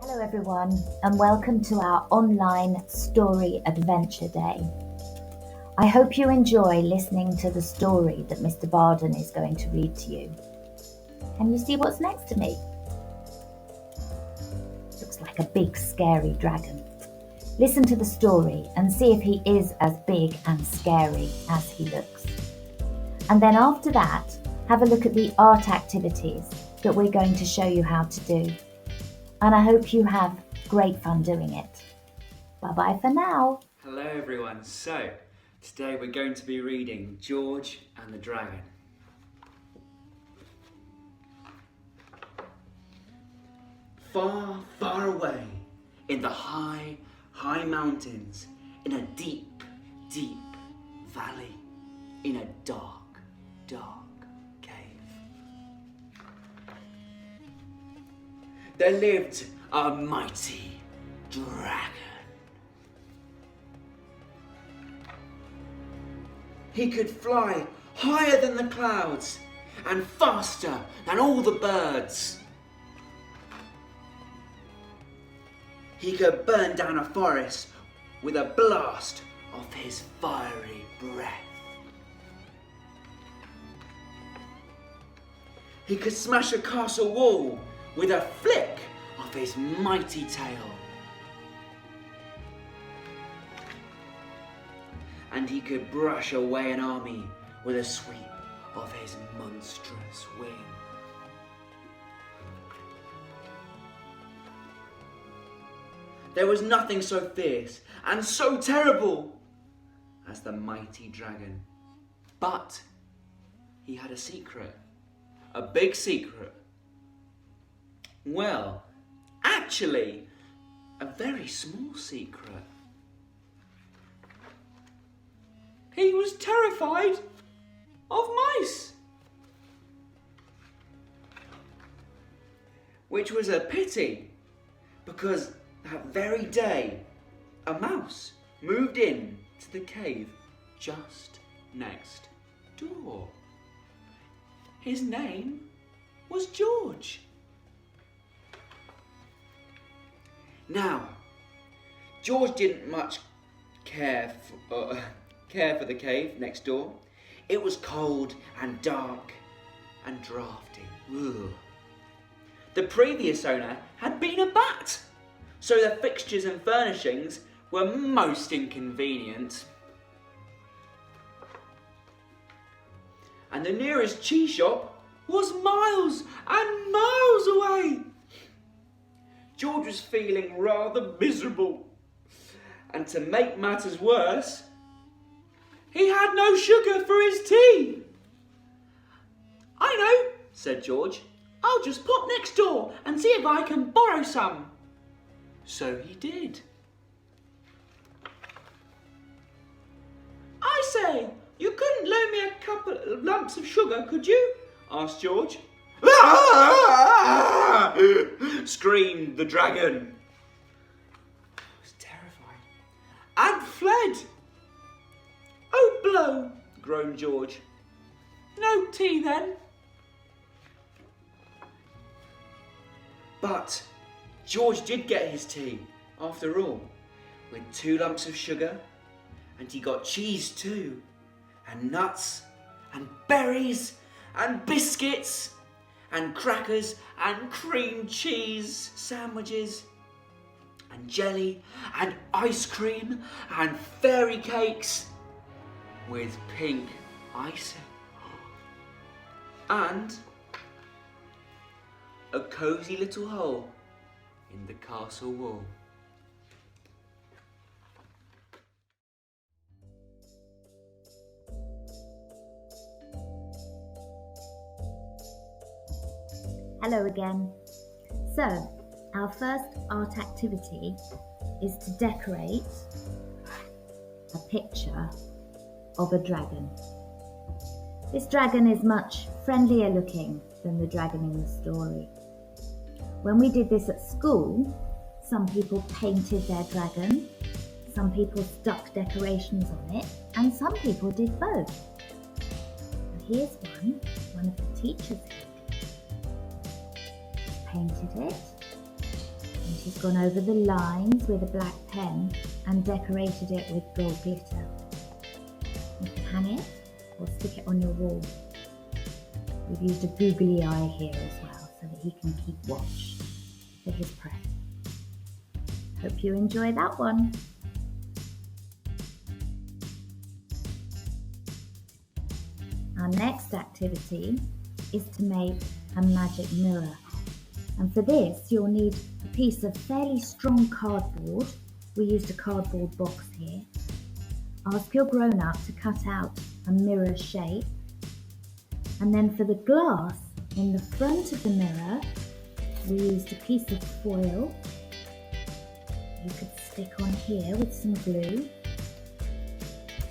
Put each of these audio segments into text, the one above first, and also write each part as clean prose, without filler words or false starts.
Hello everyone and welcome to our online story adventure day. I hope you enjoy listening to the story that Mr. Barden is going to read to you. Can you see what's next to me? Looks like a big scary dragon. Listen to the story and see if he is as big and scary as he looks. And then after that, have a look at the art activities that we're going to show you how to do. And I hope you have great fun doing it. Bye-bye for now. Hello everyone, so today we're going to be reading George and the Dragon. Far, far away in the high, high mountains, in a deep, deep valley, in a dark, dark cave, there lived a mighty dragon. He could fly higher than the clouds and faster than all the birds. He could burn down a forest with a blast of his fiery breath. He could smash a castle wall with a flick of his mighty tail. And he could brush away an army with a sweep of his monstrous wing. There was nothing so fierce and so terrible as the mighty dragon. But he had a secret, a big secret. Well, actually, a very small secret. He was terrified of mice. Which was a pity, because that very day, a mouse moved in to the cave just next door. His name was George. Now, George didn't much care for the cave next door. It was cold and dark and drafty. Ugh. The previous owner had been a bat, so the fixtures and furnishings were most inconvenient. And the nearest cheese shop was miles and miles away. George was feeling rather miserable, and to make matters worse, he had no sugar for his tea. I know, said George. I'll just pop next door and see if I can borrow some. So he did. I say, you couldn't loan me a couple of lumps of sugar, could you? Asked George. Screamed the dragon. I was terrified and fled. Oh, blow, groaned George. No tea then. But George did get his tea, after all, with 2 lumps of sugar, and he got cheese too, and nuts, and berries, and biscuits, and crackers, and cream cheese sandwiches, and jelly, and ice cream, and fairy cakes with pink icing, and a cosy little hole in the castle wall. Hello again. So, our first art activity is to decorate a picture of a dragon. This dragon is much friendlier looking than the dragon in the story. When we did this at school, some people painted their dragon, some people stuck decorations on it, and some people did both. Now here's one of the teachers did. Painted it, and She's gone over the lines with a black pen and decorated it with gold glitter. You can hang it or stick it on your wall. We've used a googly eye here as well so that he can keep watch for his prey. Hope you enjoy that one. Our next activity is to make a magic mirror. And for this, you'll need a piece of fairly strong cardboard. We used a cardboard box here. Ask your grown-up to cut out a mirror shape. And then for the glass in the front of the mirror, we used a piece of foil. You could stick on here with some glue.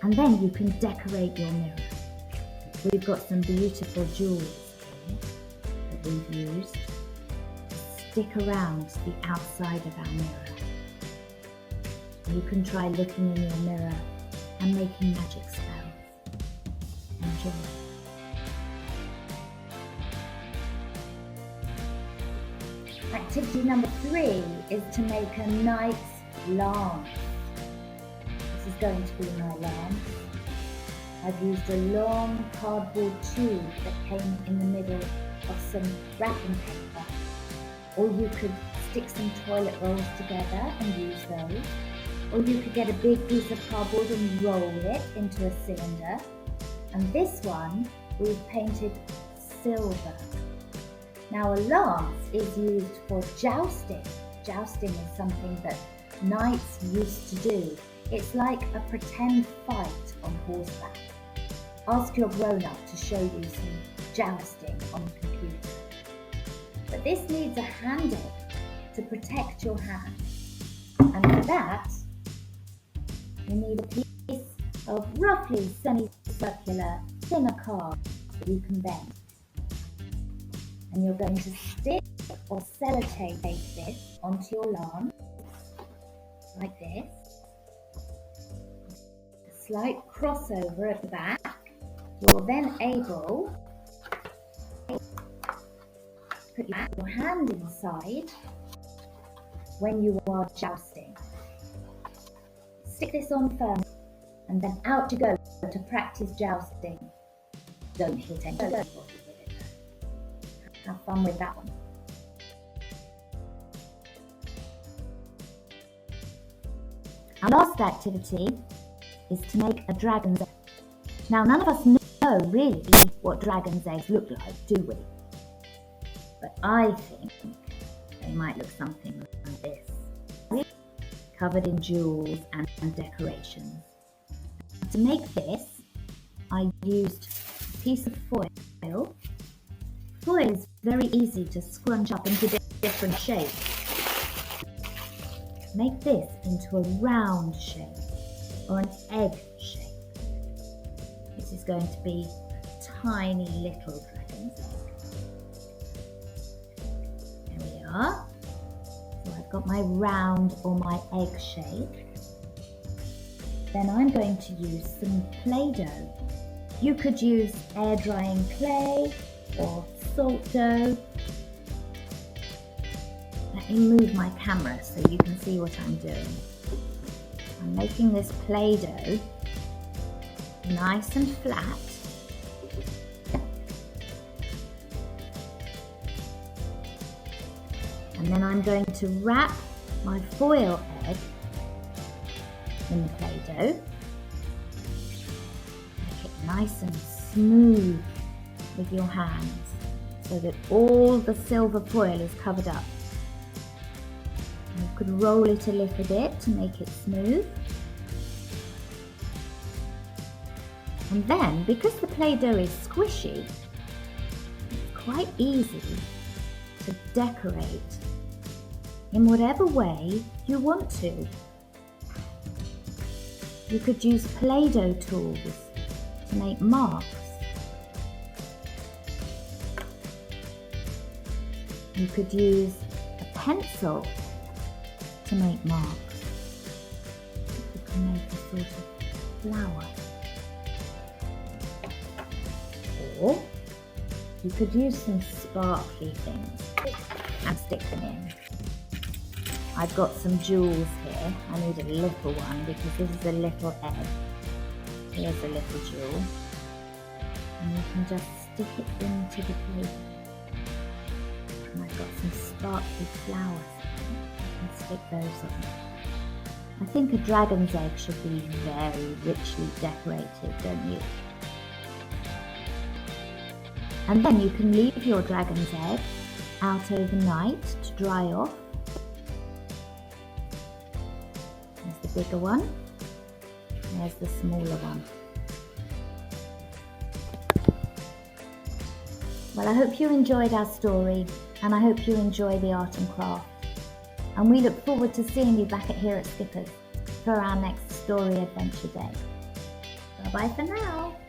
And then you can decorate your mirror. We've got some beautiful jewels here that we've used to stick around the outside of our mirror. You can try looking in your mirror and making magic spells. Enjoy. Activity number 3 is to make a nice lance. This is going to be my lance. I've used a long cardboard tube that came in the middle of some wrapping paper. Or you could stick some toilet rolls together and use those. Or you could get a big piece of cardboard and roll it into a cylinder. And this one we've painted silver. Now a lance is used for jousting. Jousting is something that knights used to do. It's like a pretend fight on horseback. Ask your grown-up to show you some jousting on the computer. But this needs a handle to protect your hand. And for that, you need a piece of roughly semicircular, thinner card that you can bend. And you're going to stick or sellotape this onto your lance, like this. A slight crossover at the back. You're then able to put your hand inside when you are jousting. Stick this on firm and then out you go to practice jousting. Don't hit anybody with it. Have fun with that one. Our last activity is to make a dragon's egg. Now none of us know really what dragon's eggs look like, do we? But I think they might look something like this. Covered in jewels and decorations. To make this, I used a piece of foil. Foil is very easy to scrunch up into different shapes. Make this into a round shape or an egg shape. This is going to be a tiny little dragon's egg. There we are. So I've got my round or my egg shape. Then I'm going to use some Play-Doh. You could use air drying clay or salt dough. Let me move my camera so you can see what I'm doing. I'm making this Play-Doh nice and flat. And then I'm going to wrap my foil egg in the Play-Doh. Make it nice and smooth with your hands so that all the silver foil is covered up. And you could roll it a little bit to make it smooth. And then, because the Play-Doh is squishy, it's quite easy to decorate in whatever way you want to. You could use Play-Doh tools to make marks. You could use a pencil to make marks. You can make a sort of flower. Or you could use some sparkly things and stick them in. I've got some jewels here. I need a little one because this is a little egg. Here's a little jewel. And you can just stick it into the paper. And I've got some sparkly flowers. I can stick those on. I think a dragon's egg should be very richly decorated, don't you? And then you can leave your dragon's egg out overnight to dry off. There's the bigger one. There's the smaller one. Well, I hope you enjoyed our story, and I hope you enjoy the art and craft. And we look forward to seeing you back here at Skipper's for our next Story Adventure Day. Bye-bye for now.